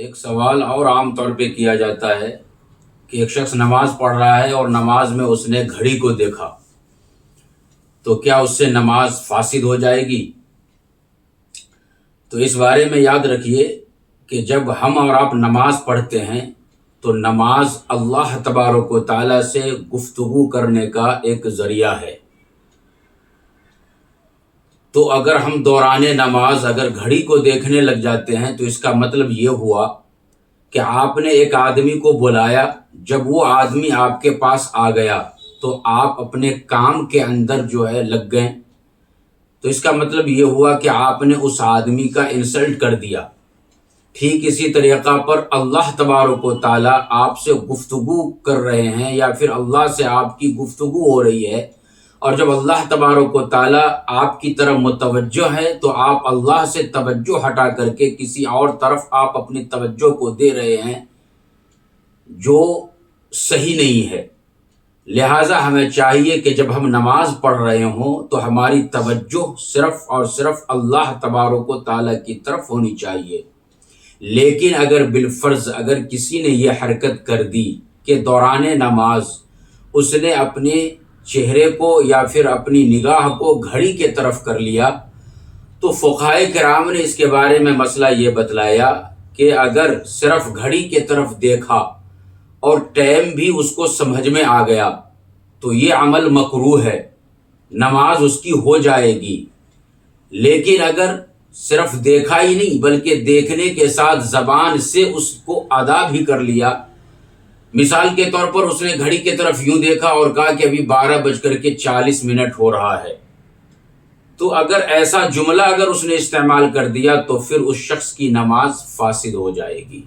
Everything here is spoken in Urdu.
ایک سوال اور عام طور پہ کیا جاتا ہے کہ ایک شخص نماز پڑھ رہا ہے اور نماز میں اس نے گھڑی کو دیکھا تو کیا اس سے نماز فاسد ہو جائے گی؟ تو اس بارے میں یاد رکھیے کہ جب ہم اور آپ نماز پڑھتے ہیں تو نماز اللہ تبارک و تعالیٰ سے گفتگو کرنے کا ایک ذریعہ ہے۔ تو اگر ہم دوران نماز اگر گھڑی کو دیکھنے لگ جاتے ہیں تو اس کا مطلب یہ ہوا کہ آپ نے ایک آدمی کو بلایا، جب وہ آدمی آپ کے پاس آ گیا تو آپ اپنے کام کے اندر لگ گئے، تو اس کا مطلب یہ ہوا کہ آپ نے اس آدمی کا انسلٹ کر دیا۔ ٹھیک اسی طریقہ پر اللہ تبارک و تعالیٰ آپ سے گفتگو کر رہے ہیں یا پھر اللہ سے آپ کی گفتگو ہو رہی ہے، اور جب اللہ تبارک و تعالیٰ آپ کی طرف متوجہ ہے تو آپ اللہ سے توجہ ہٹا کر کے کسی اور طرف آپ اپنی توجہ کو دے رہے ہیں، جو صحیح نہیں ہے۔ لہٰذا ہمیں چاہیے کہ جب ہم نماز پڑھ رہے ہوں تو ہماری توجہ صرف اور صرف اللہ تبارک و تعالیٰ کی طرف ہونی چاہیے۔ لیکن اگر بالفرض اگر کسی نے یہ حرکت کر دی کہ دوران نماز اس نے اپنے چہرے کو یا پھر اپنی نگاہ کو گھڑی کے طرف کر لیا، تو فقہائے کرام نے اس کے بارے میں مسئلہ یہ بتلایا کہ اگر صرف گھڑی کے طرف دیکھا اور ٹائم بھی اس کو سمجھ میں آ گیا تو یہ عمل مکروہ ہے، نماز اس کی ہو جائے گی۔ لیکن اگر صرف دیکھا ہی نہیں بلکہ دیکھنے کے ساتھ زبان سے اس کو ادا بھی کر لیا، مثال کے طور پر اس نے گھڑی کی طرف یوں دیکھا اور کہا کہ ابھی 12:40 ہو رہا ہے، تو اگر ایسا جملہ اگر اس نے استعمال کر دیا تو پھر اس شخص کی نماز فاسد ہو جائے گی۔